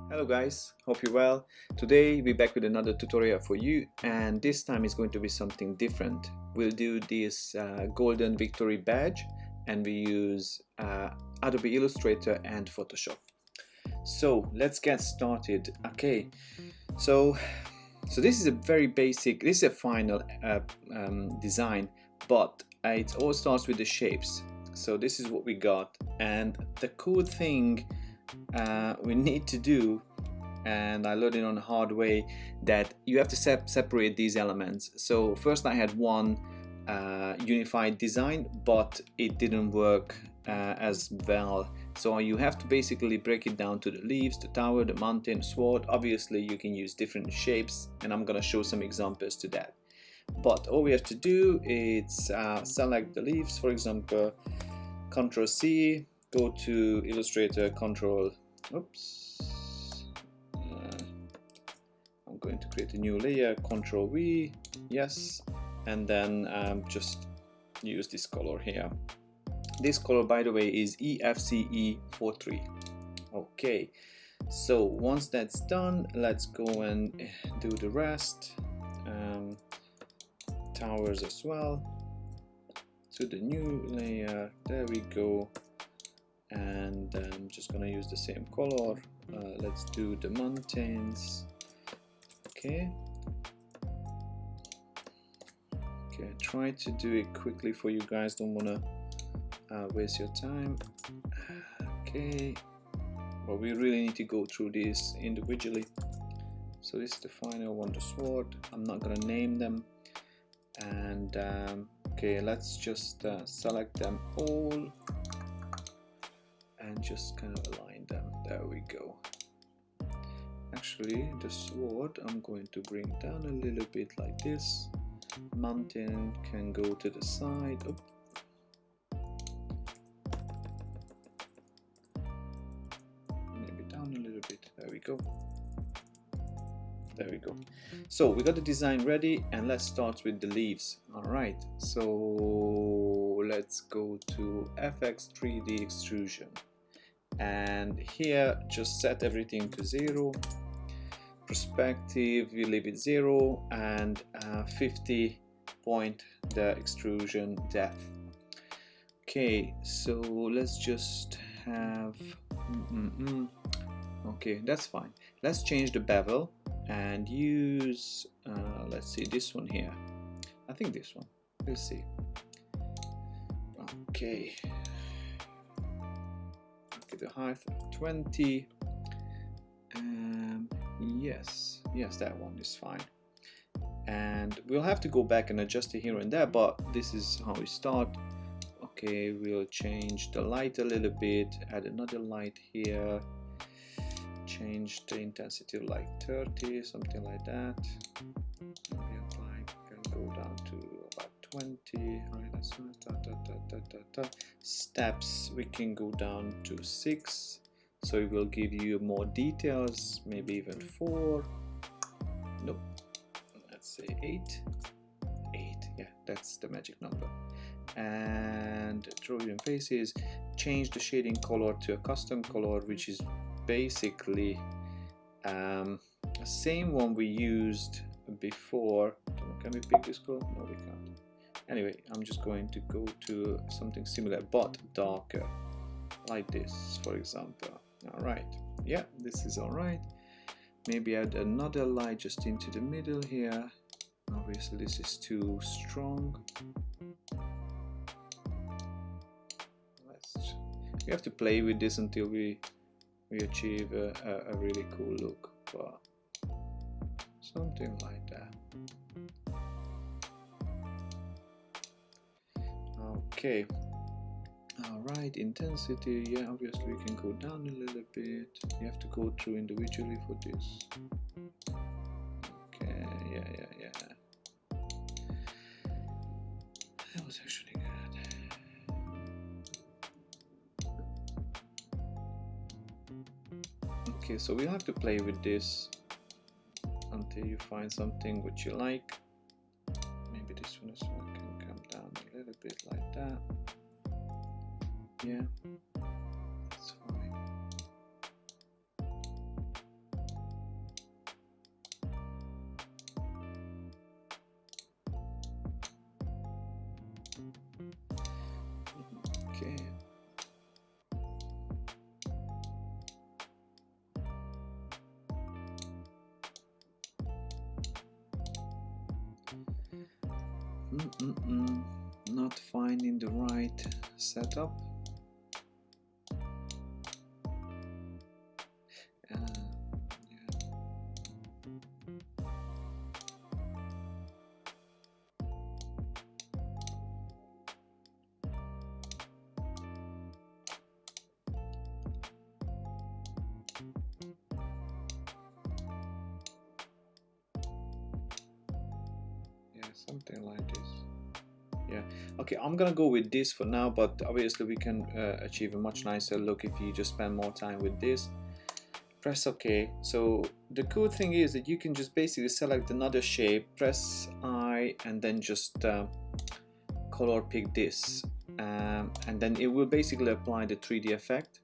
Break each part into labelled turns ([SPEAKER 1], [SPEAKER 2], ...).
[SPEAKER 1] Hello guys, hope you're well. Today we're back with another tutorial for you, and this time it's going to be something different. We'll do this golden victory badge, and we use Adobe Illustrator and Photoshop. So let's get started. Okay, so this is a very basic, this is a final design, but it all starts with the shapes. So this is what we got, and the cool thing we need to do, and I learned it on the hard way, that you have to separate these elements. So first I had one unified design, but it didn't work as well. So you have to basically break it down to the leaves, the tower, the mountain, sword. Obviously you can use different shapes, and I'm gonna show some examples to that. But all we have to do is select the leaves, for example, Ctrl C, go to Illustrator, I'm going to create a new layer, Ctrl V, yes, and then just use this color here. This color, by the way, is EFCE43. Okay, so once that's done, let's go and do the rest. Towers as well, to the new layer, there we go. And I'm just gonna use the same color. Let's do the mountains. Okay, try to do it quickly for you guys, don't wanna waste your time. Okay, but we really need to go through this individually. So this is the final one, the sword. I'm not gonna name them. And okay, let's just select them all and just kind of align them. There we go. Actually, the sword I'm going to bring down a little bit like this. Mountain can go to the side. Oh. Maybe down a little bit. There we go. There we go. So we got the design ready, and let's start with the leaves. All right, so let's go to FX 3D extrusion, and here just set everything to 0. Perspective, we leave it 0, and 50 point the extrusion depth. Okay, so let's just have okay, that's fine. Let's change the bevel and use let's see, this one here. I think this one, we'll see. Okay, the height 20. Yes, that one is fine, and we'll have to go back and adjust it here and there, but this is how we start. Okay, we'll change the light a little bit, add another light here, change the intensity to like 30, something like that. Light can go down to about 20. Steps we can go down to 6, so it will give you more details, maybe even 4. Nope, let's say 8. Yeah, that's the magic number. And Trojan faces, change the shading color to a custom color, which is basically the same one we used before. Can we pick this color? No, we can't. Anyway, I'm just going to go to something similar but darker, like this, for example. All right, yeah, this is all right. Maybe add another light just into the middle here. Obviously this is too strong. We have to play with this until we achieve a really cool look, but something like that. Okay, all right, intensity, yeah, obviously we can go down a little bit. You have to go through individually for this. Okay, yeah. That was actually good. Okay, so we'll have to play with this until you find something which you like. Maybe this one as well can come down. little bit like that. Yeah, that's fine. Okay. Not finding the right setup. Something like this. Yeah, okay, I'm gonna go with this for now, but obviously we can achieve a much nicer look if you just spend more time with this. Press OK. So the cool thing is that you can just basically select another shape, press I, and then just color pick this, and then it will basically apply the 3D effect.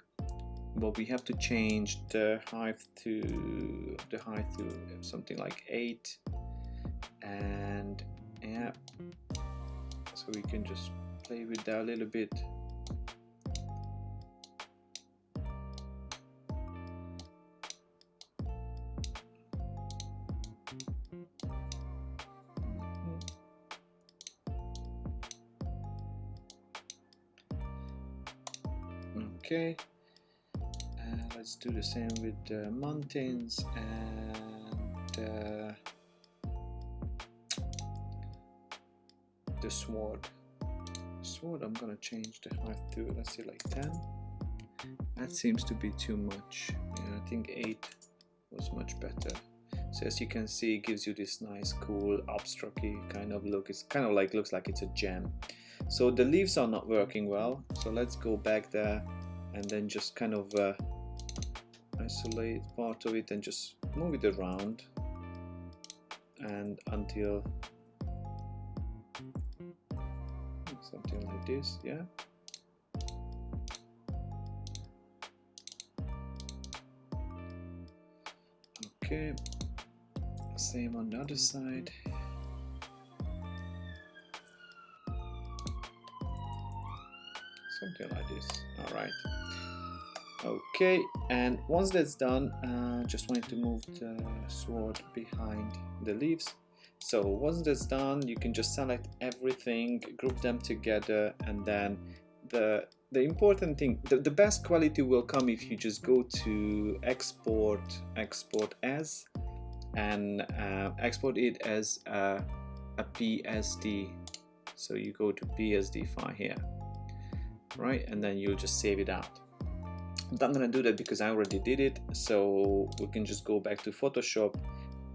[SPEAKER 1] But we have to change the height to something like 8, and yeah, so we can just play with that a little bit. Okay, let's do the same with the mountains and the sword. I'm gonna change the height to, let's say, like 10. That seems to be too much. Yeah, I think 8 was much better. So as you can see, it gives you this nice, cool, abstract-y kind of look. It's kind of like, looks like it's a gem. So the leaves are not working well. So let's go back there and then just kind of isolate part of it and just move it around and until something like this. Yeah, okay, same on the other side. Something like this. All right, okay, and once that's done, just wanted to move the sword behind the leaves. So once that's done, you can just select everything, group them together, and then the important thing, the best quality will come if you just go to export as, and export it as a PSD. So you go to PSD file here, right, and then you'll just save it out. I'm not gonna do that because I already did it, so we can just go back to Photoshop,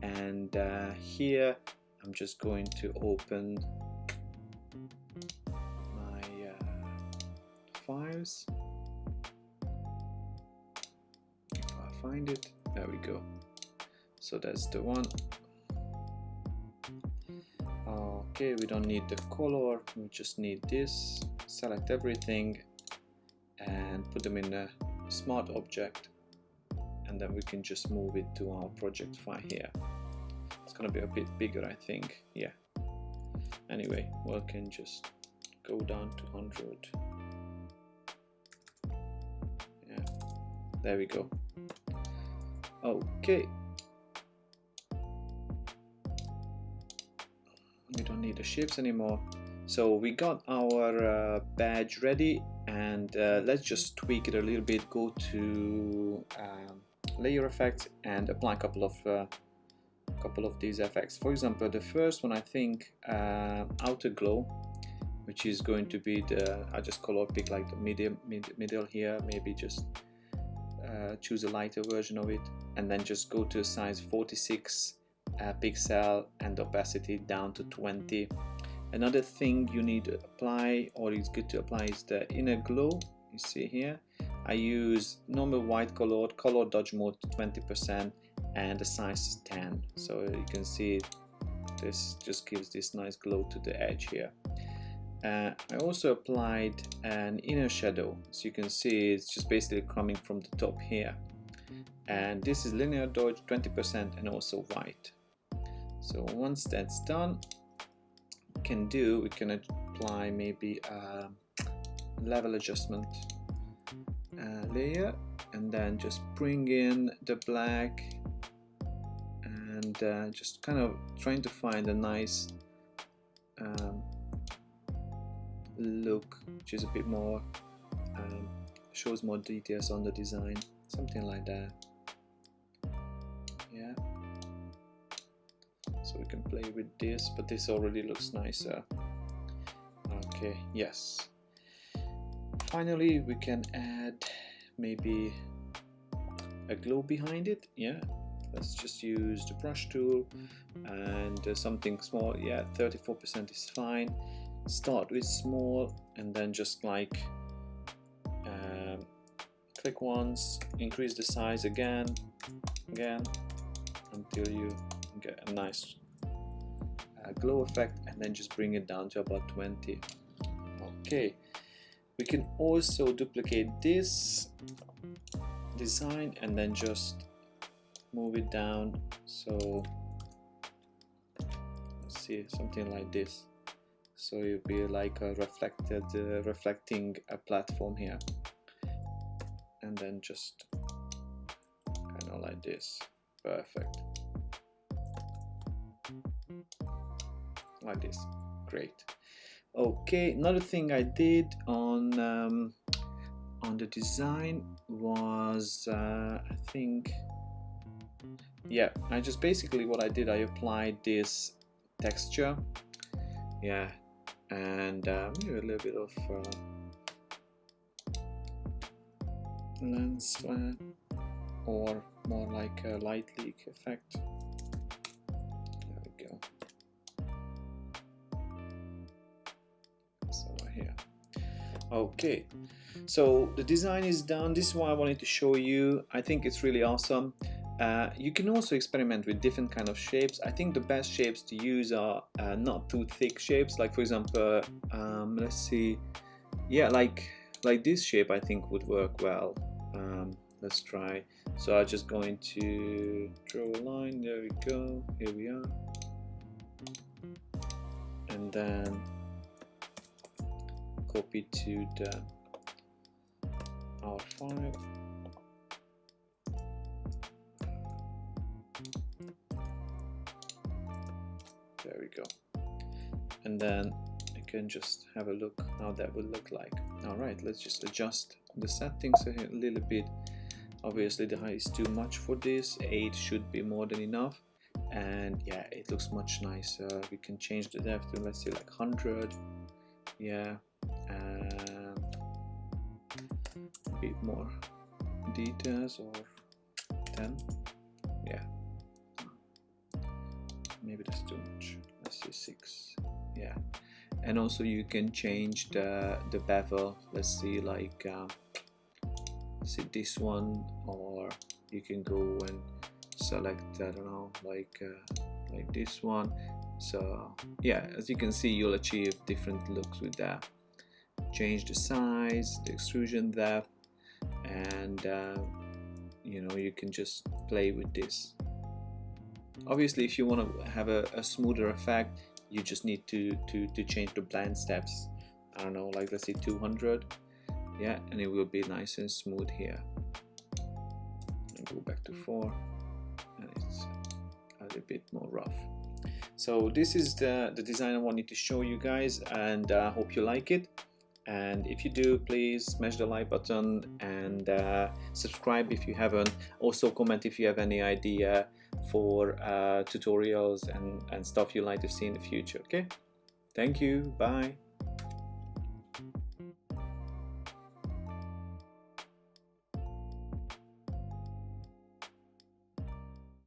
[SPEAKER 1] and here I'm just going to open my files. If I find it, there we go. So that's the one. Okay, we don't need the color, we just need this. Select everything and put them in a smart object, and then we can just move it to our project file here. It's gonna be a bit bigger, I think. Yeah, anyway, we can just go down to 100. Yeah, there we go. Okay, we don't need the shapes anymore. So we got our badge ready, and let's just tweak it a little bit. Go to layer effects and apply a couple of these effects. For example, the first one, I think outer glow, which is going to be I just color pick like the middle here, maybe just choose a lighter version of it, and then just go to size 46 pixel and opacity down to 20. Another thing you need to apply, or it's good to apply, is the inner glow. You see here, I use normal white color dodge mode 20%, and the size is 10. So you can see this just gives this nice glow to the edge here. I also applied an inner shadow. As you can see, it's just basically coming from the top here, and this is linear dodge 20% and also white. So once that's done, we can apply maybe a level adjustment layer, and then just bring in the black, and just kind of trying to find a nice look which is a bit more shows more details on the design, something like that. Yeah, so we can play with this, but this already looks nicer. Okay, yes. Finally, we can add maybe a glow behind it. Yeah, let's just use the brush tool and something small. Yeah, 34% is fine. Start with small, and then just like click once, increase the size again until you get a nice glow effect, and then just bring it down to about 20. Okay, we can also duplicate this design and then just move it down. So let's see, something like this. So it'll be like a reflecting a platform here, and then just kind of like this. Perfect. Like this. Great. Okay, another thing I did on the design was I think, yeah, I just basically what I did, I applied this texture, yeah, and maybe a little bit of lens flare, or more like a light leak effect. There we go. So here. Okay, so the design is done. This is what I wanted to show you. I think it's really awesome. You can also experiment with different kind of shapes. I think the best shapes to use are not too thick shapes. Like for example, let's see, yeah, like this shape I think would work well. Let's try. So I'm just going to draw a line. There we go. Here we are. And then copy to the our file. There we go. And then I can just have a look how that would look like. All right, let's just adjust the settings a little bit. Obviously the height is too much for this. 8 should be more than enough. And yeah, it looks much nicer. We can change the depth to, let's say, like 100. Yeah, a bit more details, or 10. Yeah, maybe that's too much. Let's say 6. Yeah, and also you can change the bevel. Let's see, like let's see this one, or you can go and select, I don't know, like this one. So yeah, as you can see, you'll achieve different looks with that. Change the size, the extrusion depth, and you know, you can just play with this. Obviously, if you want to have a smoother effect, you just need to change the blend steps. I don't know, like let's say 200. Yeah, and it will be nice and smooth here. And go back to 4, and it's a little bit more rough. So this is the design I wanted to show you guys, and I hope you like it. And if you do, please smash the like button and subscribe if you haven't. Also comment if you have any idea for tutorials and stuff you'd like to see in the future. Okay, thank you, bye.